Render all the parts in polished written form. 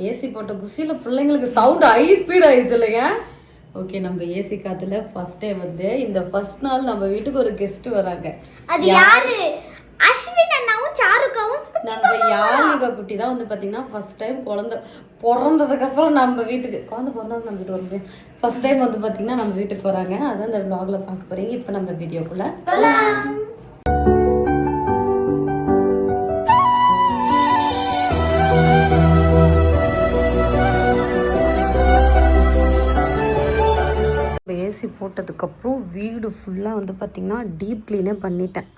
AC போட்ட குசியில் பிள்ளைங்களுக்கு sound high speed ஆயிடுச்சு இல்லைங்க. ஓகே, நம்ம ஏசி காத்துல ஃபர்ஸ்ட் டே வந்து இந்த ஃபர்ஸ்ட் நாள் நம்ம வீட்டுக்கு ஒரு கெஸ்ட் வராங்க. அது யாரு? அஸ்வின் அண்ணாவும் சாருக்காவும். நம்ம யாழிகா குட்டி தான் வந்து பார்த்தீங்கன்னா ஃபர்ஸ்ட் டைம் குழந்தை பிறந்ததுக்கப்புறம் நம்ம வீட்டுக்கு குழந்தை பிறந்தா நம்ம வீட்டு வருது. ஃபர்ஸ்ட் டைம் வந்து பார்த்தீங்கன்னா நம்ம வீட்டுக்கு வராங்க. அதான் இந்த vlogல பார்க்க போறீங்க. இப்போ நம்ம வீடியோக்குள்ள ஏசி போட்டதுக்கப்புறம் வீடு ஃபுல்லாக வந்து பார்த்திங்கன்னா டீப் க்ளீனே பண்ணிட்டேன்.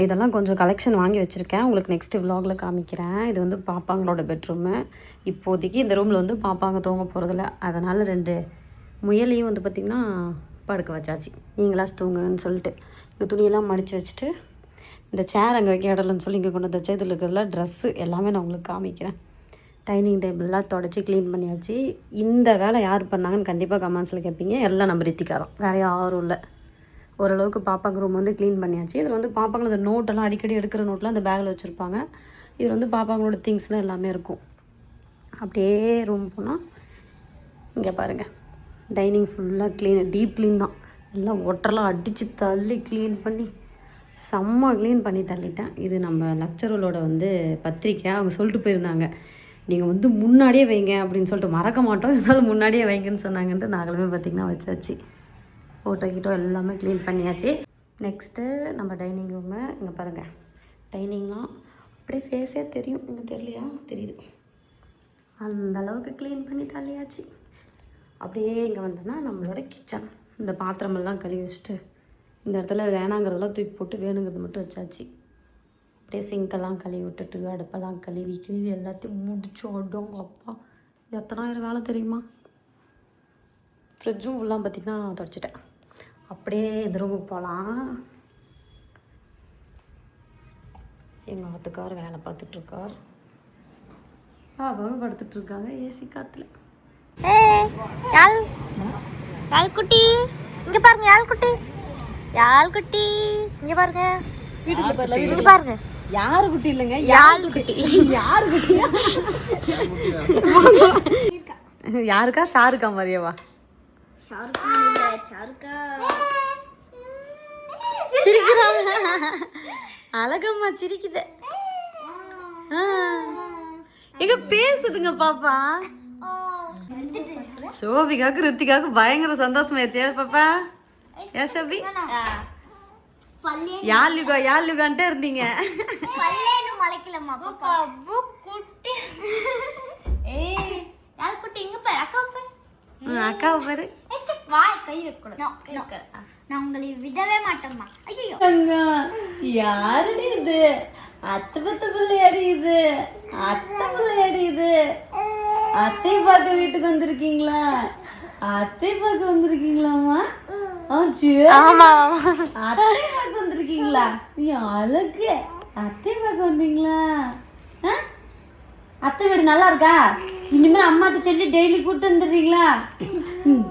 இதெல்லாம் கொஞ்சம் கலெக்ஷன் வாங்கி வச்சுருக்கேன், உங்களுக்கு நெக்ஸ்ட்டு விலாகில் காமிக்கிறேன். இது வந்து பாப்பாங்களோட பெட்ரூமு. இப்போதைக்கு இந்த ரூமில் வந்து பாப்பாங்க தூங்க போகிறதில்ல, அதனால் 2 முயலையும் வந்து பார்த்திங்கன்னா படுக்க வச்சாச்சு. நீங்களாச்சும் தூங்குன்னு சொல்லிட்டு இந்த துணியெல்லாம் மடித்து வச்சுட்டு இந்த சேர் அங்கே வைக்க இடலன்னு சொல்லி இங்கே கொண்டு வச்சு இதில் இருக்கிறதுல ட்ரெஸ்ஸு எல்லாமே நான் உங்களுக்கு காமிக்கிறேன். டைனிங் டேபிள்லாம் தொடச்சி க்ளீன் பண்ணியாச்சு. இந்த வேலை யார் பண்ணாங்கன்னு கண்டிப்பாக கமெண்ட்ஸில் கேட்பீங்க. எல்லாம் நம்ம ரித்திக்காரோம், வேறு யாரும் இல்லை. ஓரளவுக்கு பாப்பாங்க ரூம் வந்து க்ளீன் பண்ணியாச்சு. இதில் வந்து பாப்பாங்க அந்த நோட்டெல்லாம் அடிக்கடி எடுக்கிற நோட்டெலாம் அந்த பேக்கில் வச்சுருப்பாங்க. இது வந்து பாப்பாங்களோட திங்ஸ்லாம் எல்லாமே இருக்கும். அப்படியே ரூம் போனால் இங்கே பாருங்கள், டைனிங் ஃபுல்லாக க்ளீன், டீப் க்ளீன் தான். எல்லாம் ஒட்டரெல்லாம் அடித்து தள்ளி க்ளீன் பண்ணி செம்ம க்ளீன் பண்ணி தள்ளிட்டேன். இது நம்ம லெக்சரரோட வந்து பத்திரிக்கை. அவங்க சொல்லிட்டு போயிருந்தாங்க, நீங்கள் வந்து முன்னாடியே வைங்க அப்படின்னு சொல்லிட்டு, மறக்க மாட்டோம் இருந்தாலும் முன்னாடியே வைங்கன்னு சொன்னாங்கன்ட்டு நாங்களுமே பார்த்திங்கன்னா வச்சாச்சு. ஃபோட்டோ கிட்டோ எல்லாமே க்ளீன் பண்ணியாச்சு. நெக்ஸ்ட்டு நம்ம டைனிங் ரூமு. இங்கே பாருங்கள், டைனிங்லாம் அப்படியே ஃபேஸே தெரியும், இங்கே தெரியலையா? தெரியுது. அந்த அளவுக்கு க்ளீன் பண்ணி தள்ளியாச்சு. அப்படியே இங்கே வந்தோன்னா நம்மளோட கிச்சன். இந்த பாத்திரமெல்லாம் கழுவி வச்சுட்டு இந்த இடத்துல வேணாங்கிறதெல்லாம் தூக்கி போட்டு வேணுங்கிறது மட்டும் வச்சாச்சு. அப்படியே சிங்கெல்லாம் கழுவி விட்டுட்டு அடுப்பெல்லாம் கழுவி எல்லாத்தையும் முடிச்சு ஓடுங்க. அப்பா எத்தனாயிரம் வேலை தெரியுமா. ஃப்ரிட்ஜும் ஃபுல்லாக பார்த்திங்கன்னா தொடச்சிட்டேன். அப்படியே இந்த ரூமுக்கு போகலாம். எங்கள் ஆத்துக்கார் வேலை பார்த்துட்ருக்கார், பாப்பாவும் படுத்துட்ருக்காங்க ஏசி காற்றுல. யாழ்குட்டி இங்கே பாருங்க, யாழ்குட்டி யாழ்குட்டி இங்கே பாருங்க, வீட்டுக்கு பாருங்க. யாரு குட்டி இல்லைங்க, யாழ்குட்டி. யாரு குட்டியா? யாருக்கா? சாருக்கா மாதிரியவா? சிரிக்கிறாங்க, அழகம்மா சிரிக்குது. எங்க பேசுதுங்க பாப்பா. சோபிகாக்கு ரித்திகாக்கு பயங்கர சந்தோஷமாயிருச்சு பாப்பா. ஏன் சோபி? யாழ்யுகா யாழ்யுகான்ட்டே இருந்தீங்க. அக்காவை பாரு. நான் உங்களை விடவே மாட்டேம்மா. யாருடி இது? அத்தை பத்த பிள்ளையாடி இது? அத்தை பிள்ளையாடி இது? அத்தை பார்க்க வீட்டுக்கு வந்திருக்கீங்களா? அத்தை பார்க்க வந்திருக்கீங்களாமா? ஆமா, அத்தை பார்க்க வந்திருக்கீங்களா? அழகு, அத்தை பார்க்க வந்தீங்களா? அத்தை வீடு நல்லா இருக்கா? இனிமே அம்மாட்ட சொல்லி டெய்லி கூப்பிட்டு வந்துடுறீங்களா?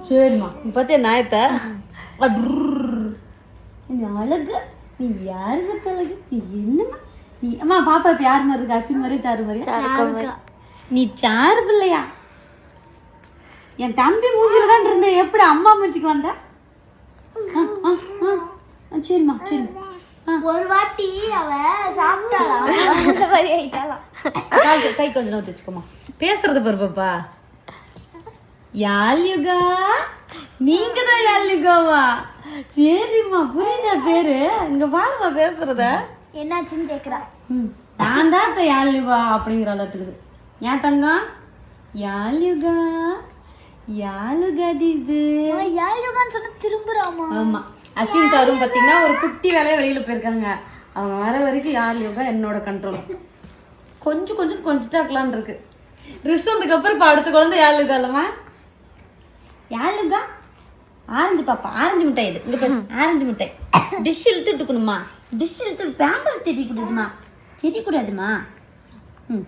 சரிம்மா. பார்த்தியா நாயத்தை? அழகு, நீ யாரு பார்த்த அழகு? நீ என்னம்மா நீ? அம்மா பாப்பா இப்போ யார் மாதிரி இருக்கு? அஸ்வின் மாதிரி சாரு மாதிரி? நீ சாரு பிள்ளையா? என் தம்பி மூஞ்சில தான் இருந்தேன், எப்படி அம்மா மூஞ்சிக்கு வந்த? சரிம்மா சரிம்மா. ஒரு வாட்டி அவ சாப்பிட்டாலாம், கை கொஞ்சம் நோத்து வச்சுக்கோமா. பேசுறது பாரு பாப்பா. யாழ்யுகா, நீங்க தான் யாழ்யுகாவா? சரிம்மா, புரியுதா பேரு? இங்க பாருமா பேசுறத. என்னாச்சுன்னு கேக்குறா. நான் தான் யாழ்யுகா அப்படிங்கிற அளவுக்கு. ஏன் தங்கம்? யாழ்யுகா யாழுகாடி இது. யாழ்யுகான்னு சொன்னா திரும்புறாமா? ஆமா, அஸ்வின் சாரும் பார்த்தீங்கன்னா ஒரு குட்டி வேலையை வெளியில் போயிருக்காங்க. அவங்க வர வரைக்கும் யாழ்யுகா என்னோட கண்ட்ரோல். கொஞ்சம் கொஞ்சிட்டாக்கலான் இருக்கு. ரிஷ் வந்ததுக்கப்புறம் இப்போ அடுத்த குழந்தை யாழ்யுகா இல்லைம்மா? யாழ்யுகா ஆரஞ்சு பாப்பா, ஆரஞ்சு மிட்டாய் இது. இங்கே பாரு, ஆரஞ்சு மிட்டாய். டிஷ் இழுத்துட்டு இருக்கணுமா? டிஷ் இழுத்துட்டு பேம்பர்ஸ் திட்டி கூடாதுமா, தெரியக்கூடாதுமா.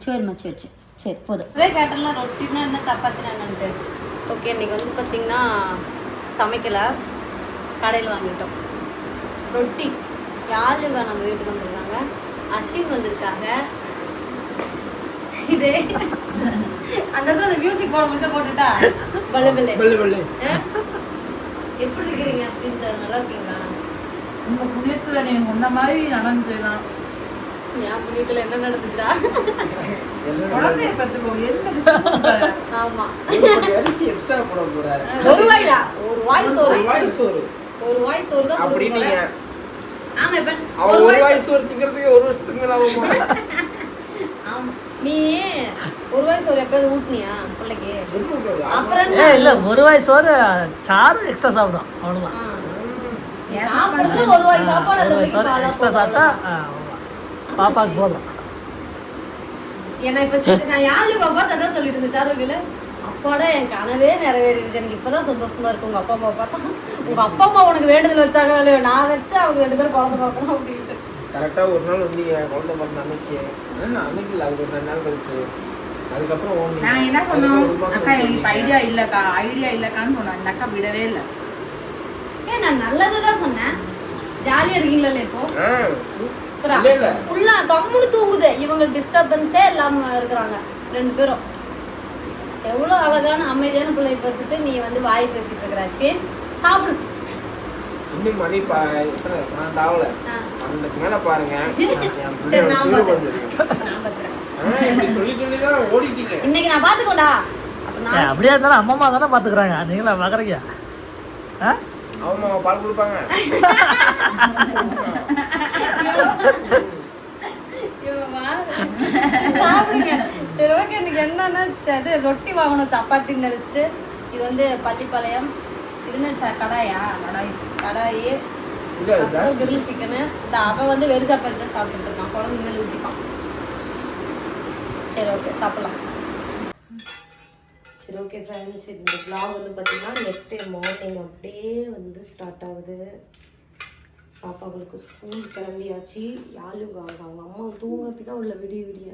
சரிம்மா சரி சரி போதும். அதே கேட்டெல்லாம் ரொட்டினா என்ன சப்பாத்தினா என்னன்ட்டு. ஓகே, இன்றைக்கி வந்து பார்த்திங்கன்னா சமைக்கலை, கடையில் வாங்கிட்டோம். ரொட்டி யாழ்யுகா நம்ம வீட்டுக்கு வந்திருக்காங்க, அஸ்வின் வந்திருக்காங்க, இதே அந்த இடத்துல அந்த மியூசிக் போட முடிச்சா போட்டுட்டா பல்ல பல்ல எப்படி இருக்கிறீங்க அஸ்வின் சார்? நல்லா இருக்கீங்களா? உங்க புண்ணியத்துல நீ முன்ன மாதிரி நடந்துதான். என் புண்ணியத்துல என்ன நடந்துச்சுடா? குழந்தைய பத்துக்கோ. என்ன ஆமா எக்ஸ்ட்ரா போட போறாரு. ஒரு வாய்டா, ஒரு வாய் சோறு, ஒரு வாய் சோறு தான் அப்படி நீங்க. ஆமா இப்ப ஒரு வாய் சோறு திங்கிறதுக்கு ஒரு வருஷத்துக்கு மேல ஆகுமா? ஆமா நீ ஒரு வாய் சோறு எப்பயாவது ஊட்டினியா பிள்ளைக்கு? அப்புறம் இல்ல ஒரு வாய் சோறு சாறு எக்ஸ்ட்ரா சாப்பிடும் அவ்வளவுதான். சாப்பிடுறது ஒரு வாய் சாப்பாடு அந்த பிள்ளைக்கு பாலா எக்ஸ்ட்ரா சாப்பிட்டா பாப்பாக்கு போதும். ஏன்னா இப்ப நான் யாருக்கா பார்த்து அதான் சொல்லிட்டு இருந்தேன் சாருவில, அப்பாடா என் கனவே நிறைவேறிடுச்சு, எனக்கு இப்பதான் சந்தோஷமா இருக்கு. உங்க அப்பா அம்மா பார்த்தா உங்க அப்பா அம்மா உனக்கு வேண்டுதல் வச்சாங்களோ இல்லையோ, நான் வச்சு அவங்க 2 பேரும் குழந்தை பார்க்கணும் அப்படின்ட்டு. கரெக்டா ஒரு நாள் வந்தீங்க குழந்தை பிறந்த அன்னைக்கு. அன்னைக்கு இல்லை, அதுக்கு ஒரு 2 நாள் கழிச்சு. அதுக்கப்புறம் நான் என்ன சொன்னோம், அக்கா எனக்கு இப்ப ஐடியா இல்லக்கான்னு சொன்னேன். அந்த அக்கா விடவே இல்லை. ஏன் நான் நல்லதுதான் சொன்னேன். ஜாலியா இருக்கீங்களா இப்போ? ஃபுல்லா கம்முனு தூங்குது. இவங்க டிஸ்டர்பன்ஸே இல்லாம இருக்கிறாங்க 2 பேரும். எவ்வளவு அழகான அமைதியான பிள்ளையை பார்த்துட்டு நீ வந்து வாய் பேசிட்டு இருக்கிற அஸ்வின். சாப்பிடு. இன்னும் மணி எத்தனை 12 ஆகல, 12க்கு மேல பாருங்க. சொல்லிதான் ஓடிட்டீங்க. இன்னைக்கு நான் பாத்துக்கோடா. அப்படியே இருந்தாலும் அம்மா தானே பாத்துக்கிறாங்க, நீங்களா பாக்குறீங்க? அவங்க பால் கொடுப்பாங்க. சாப்பிடுங்க. சரி ஓகே, இன்னைக்கு என்னன்னா அது ரொட்டி வாங்கணும் சப்பாத்தின்னு நினைச்சிட்டு. இது வந்து பள்ளிப்பாளையம். இது என்ன கடாயா? கடாயி அப்புறம் கிரில் சிக்கனு. இந்த அவன் வந்து வெறும் சப்பாத்தி தான் சாப்பிட்டுட்டு இருக்கான், குழம்பு மேலே ஊற்றிப்பான். சரி ஓகே சாப்பிடலாம். சரி ஓகே ஃப்ரெண்ட்ஸ், இந்த vlog வந்து பார்த்தீங்கன்னா நெக்ஸ்ட் டே மார்னிங் அப்படியே வந்து ஸ்டார்ட் ஆகுது. பாப்பாங்களுக்கு ஸ்கூல் கிளம்பியாச்சு. யாழுங்க அவங்க அம்மா தூங்குறதுக்கு தான் உள்ள விடிய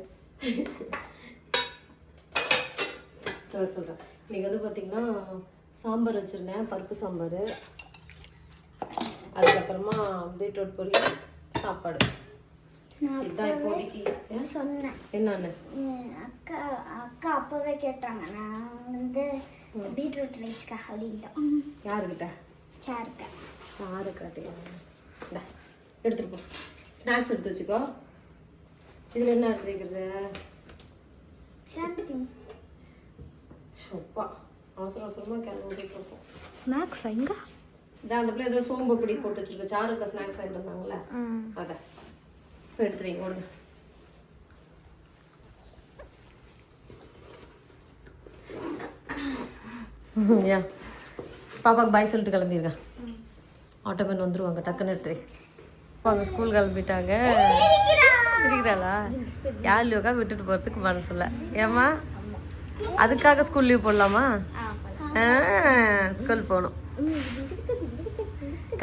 சொல்கிறேன். இன்றைக்கி வந்து பார்த்திங்கன்னா சாம்பார் வச்சுருந்தேன், பருப்பு சாம்பார். அதுக்கப்புறமா பீட்ரூட் பொரியல், சாப்பாடு. இதுதான் இப்போதைக்கு சொன்னேன். என்னன்னு அக்கா அப்பவே கேட்டாங்க. நான் வந்து பீட்ரூட் ரைஸ்க்கா அப்படின்ட்டோம். யாருக்கிட்ட? சாரு காட்டியா? எடுத்துட்டு போ. ஸ்நாக்ஸ் எடுத்து வச்சுக்கோ. இதில் என்ன எடுத்து வைக்கிறது? சோப்பா அவசரமாக கிளம்பி ஓட்டிட்டு இருக்கோம். ஸ்நாக்ஸ் எங்க? இதான் அந்த பிள்ளை ஏதோ சோம்பு பொடி போட்டு வச்சுருக்கோம். சாருக்கா ஸ்நாக்ஸ் வாங்கிட்டு வந்தாங்களே, அதை இப்போ எடுத்து வைங்க. ஓடுங்க. ஏன் பாப்பாவுக்கு பாய் சொல்லிட்டு கிளம்பியிருக்கேன். ஆட்டோமேன் வந்துருவாங்க, டக்குன்னு எடுத்து வை. அவங்க ஸ்கூல் கிளம்பிட்டாங்க. சிரிக்கிறாளா? யாழ்லியோக்கா விட்டுட்டு போகிறதுக்கு மனசு இல்லை. ஏம்மா அதுக்காக ஸ்கூல் லீவ் போடலாமா? ஸ்கூல் போகணும்.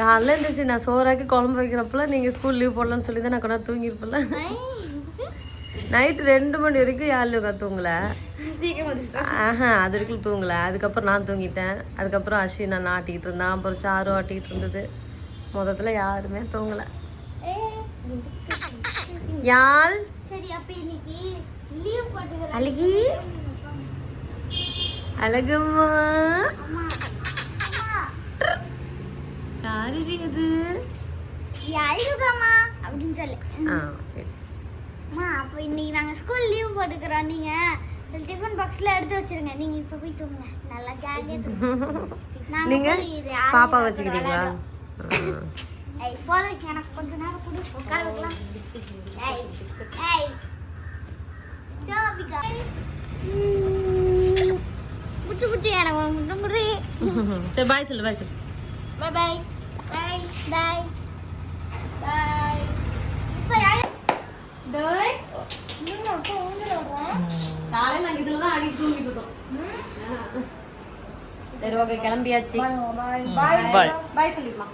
காலைல இருந்துச்சு நான் சோறாக்கி குழம்பு வைக்கிறப்பெல்லாம் நீங்கள் ஸ்கூல் லீவ் போடலான்னு சொல்லி தான் நான் கொண்டா தூங்கியிருப்பேன்ல. நைட்டு 2 மணி வரைக்கும் யாழ்லியோக்கா தூங்கலை. அது வரைக்கும் தூங்கலை. அதுக்கப்புறம் நான் தூங்கிட்டேன். அதுக்கப்புறம் அஸ்வின் நான் ஆட்டிக்கிட்டு இருந்தான், அப்புறம் சாரும் ஆட்டிக்கிட்டு இருந்தது. மொத்தத்தில் யாருமே தூங்கலை. யாழ் அழகி அழகுமா யாரு அது? அப்படின்னு சொல்லு. சரி. அப்போ இன்னைக்கு நாங்கள் ஸ்கூல் லீவ் போட்டுக்கிறோம். நீங்கள் டிஃபன் பாக்ஸில் எடுத்து வச்சிருங்க. நீங்கள் இப்போ போய் தூங்குங்க, நல்லா ஜாலியாக. நீங்கள் பாப்பா வச்சுக்கிறீங்களா? போதும், எனக்கு கொஞ்ச நேரம் கூட உட்கார வைக்கலாம். முட்டு முட்டு எனக்கு ஒரு முட்டு முடி. சரி பாய் சொல்லு. பாய் சொல்லு. Bye bye bye bye bye. இப்போ டேய் காலையில் நாங்கள் இதில் தான் அடி தூங்கிட்டு இருக்கோம். சரி ஓகே கிளம்பியாச்சு. பாய் பாய் சொல்லிடலாம்.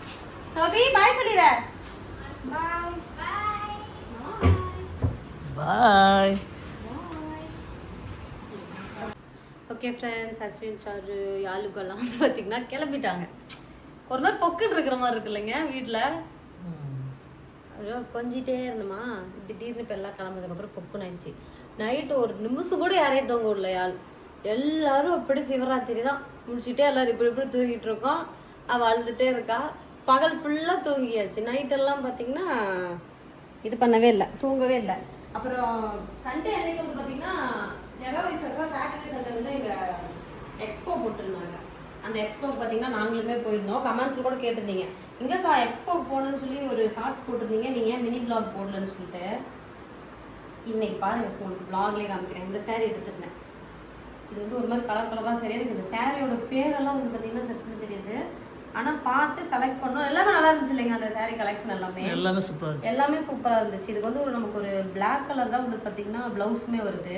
சோபி பாய் சொல்லிடுற. பாய். ஓகே ஃப்ரெண்ட்ஸ், அஸ்வின் சார் யாழுக்கெல்லாம் வந்து பார்த்தீங்கன்னா கிளம்பிட்டாங்க. ஒரு மாதிரி பொக்குன்னு இருக்கிற மாதிரி இருக்கு இல்லைங்க வீட்டில். கொஞ்சிட்டே இருந்தோமா திடீர்னு இப்போ எல்லாம் கிளம்புனதுக்கப்புறம் பொப்புன்னு ஆயிடுச்சு. நைட்டு ஒரு நிமிஷம் கூட யாரையும் தூங்க விடலையாள். எல்லாரும் அப்படி சிவராத்திரி தான் முடிச்சுட்டே எல்லாரும் இப்படி இப்படி தூங்கிட்டு இருக்கோம். அவள் அழுதுகிட்டே இருக்கா. பகல் ஃபுல்லாக தூங்கியாச்சு. நைட்டெல்லாம் பார்த்தீங்கன்னா இது பண்ணவே இல்லை, தூங்கவே இல்லை. அப்புறம் சண்டே அன்னைக்கு வந்து பார்த்தீங்கன்னா ஜெகவாய் சர்வா சாட்டர்டே சண்டே வந்து எங்கள் எக்ஸ்போ போட்டிருந்தாங்க. அந்த எக்ஸ்போக்கு பார்த்தீங்கன்னா நாங்களுமே போயிருந்தோம். கமெண்ட்ஸில் கூட கேட்டிருந்தீங்க, எங்கக்கா எக்ஸ்போக்கு போகணுன்னு சொல்லி ஒரு ஷார்ட்ஸ் போட்டிருந்தீங்க, நீங்கள் மினி vlog போடலன்னு சொல்லிட்டு. இன்னைக்கு பாருங்க உங்களுக்கு vlogலேயே காமிக்கிறேன். இந்த saree எடுத்துருந்தேன். இது வந்து ஒரு மாதிரி கலர் கலராக சரி. எனக்கு இந்த சாரியோட பேரெல்லாம் வந்து பார்த்தீங்கன்னா சட்டுன்னு தெரியுது. ஆனால் பார்த்து செலக்ட் பண்ணோம். எல்லாமே நல்லா இருந்துச்சு இல்லைங்க அந்த saree கலெக்ஷன் எல்லாமே. எல்லாமே சூப்பராக இருந்துச்சு. எல்லாமே சூப்பராக இருந்துச்சு. இதுக்கு வந்து நமக்கு ஒரு பிளாக் கலர் தான் வந்து பார்த்தீங்கன்னா ப்ளவுஸுமே வருது.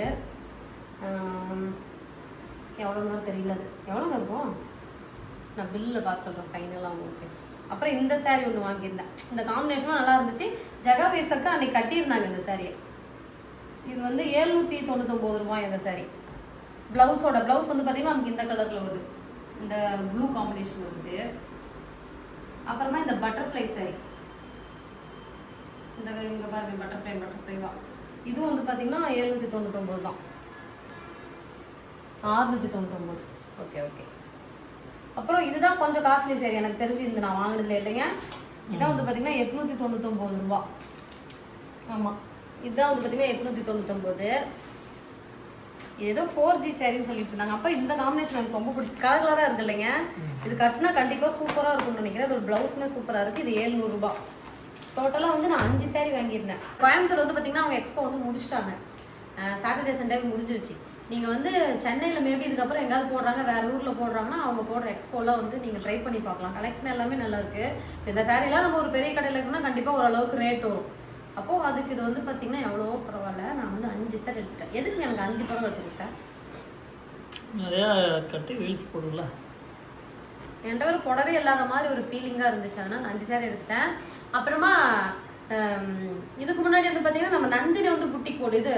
எவ்வளோன்னா தெரியல, அது எவ்வளோ இருக்கும் நான் பில்லில் பார்த்து சொல்கிறேன் ஃபைனலாக உங்களுக்கு. அப்புறம் இந்த saree ஒன்று வாங்கியிருந்தேன். இந்த காம்பினேஷனும் நல்லா இருந்துச்சு. ஜெகபீசருக்கு அன்னைக்கு கட்டியிருந்தாங்க இந்த சாரியை. இது வந்து 799 ரூபாய் இந்த saree. ப்ளவுஸோட ப்ளவுஸ் வந்து பார்த்தீங்கன்னா நமக்கு இந்த கலரில் வருது, இந்த ப்ளூ காம்பினேஷன் வருது. அப்புறமா இந்த பட்டர்ஃப்ளை saree, இந்த இங்கே பாருங்க பட்டர்ஃப்ளைவா. இதுவும் வந்து பார்த்தீங்கன்னா 799 தான், 699. Okay okay. அப்புறம் இதுதான் கொஞ்சம் காஸ்ட்லி saree எனக்கு தெரிஞ்சு. இந்த நான் வாங்கினதுல இல்லைங்க. இதான் வந்து பார்த்தீங்கன்னா 899 ரூபா. ஆமாம், இதுதான் வந்து பார்த்தீங்கன்னா 899. ஏதோ 4G சாரின்னு சொல்லிட்டு இருந்தாங்க. அப்புறம் இந்த காம்பினேஷன் எனக்கு ரொம்ப பிடிச்சி கலர் கலராக இருக்குது இல்லைங்க. இது கட்டினா கண்டிப்பாக சூப்பராக இருக்கும்னு நினைக்கிறேன். இதோட ப்ளவுஸுமே சூப்பராக இருக்குது. இது 700 ரூபா. டோட்டலாக வந்து நான் 5 saree வாங்கியிருந்தேன். கோயம்புத்தூர் வந்து பார்த்தீங்கன்னா அவங்க எக்ஸ்போ வந்து முடிச்சிட்டாங்க. சாட்டர்டே சண்டே முடிஞ்சிருச்சு. நீங்கள் வந்து சென்னையில் மேபி இதுக்கப்புறம் எங்கேயாவது போடுறாங்க, வேறு ஊரில் போடுறாங்கன்னா அவங்க போடுற எக்ஸ்போலாம் வந்து நீங்கள் ட்ரை பண்ணி பார்க்கலாம். கலெக்ஷன் எல்லாமே நல்லா இருக்குது. இந்த சாரீலாம் நம்ம ஒரு பெரிய கடையில் இருக்குன்னா கண்டிப்பாக ஓரளவுக்கு ரேட் வரும். அப்போது அதுக்கு இது வந்து பார்த்தீங்கன்னா எவ்வளவோ பரவாயில்ல. நான் வந்து 5 saree எடுத்துட்டேன். எதுக்கு எனக்கு 5 பரவாயில்ல எடுத்துக்கிட்டேன்? நிறையா கட்டி வீல்ஸ் போடுங்களா. என்கிட்ட ஒரு புடவே இல்லாத மாதிரி ஒரு ஃபீலிங்காக இருந்துச்சு. அதனால் நான் 5 saree எடுத்துட்டேன். அப்புறமா இதுக்கு முன்னாடி வந்து பார்த்தீங்கன்னா நம்ம நந்தினி வந்து புட்டிக் போடு இது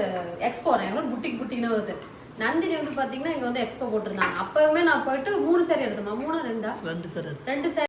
எக்ஸ்போ எவ்வளோ புட்டிக்னு வருது. நந்தினி வந்து பார்த்தீங்கன்னா இங்கே வந்து எக்ஸ்போ போட்டிருந்தாங்க. அப்போவுமே நான் போயிட்டு 3 saree எடுத்தோம். 3 2 2 saree. 2 saree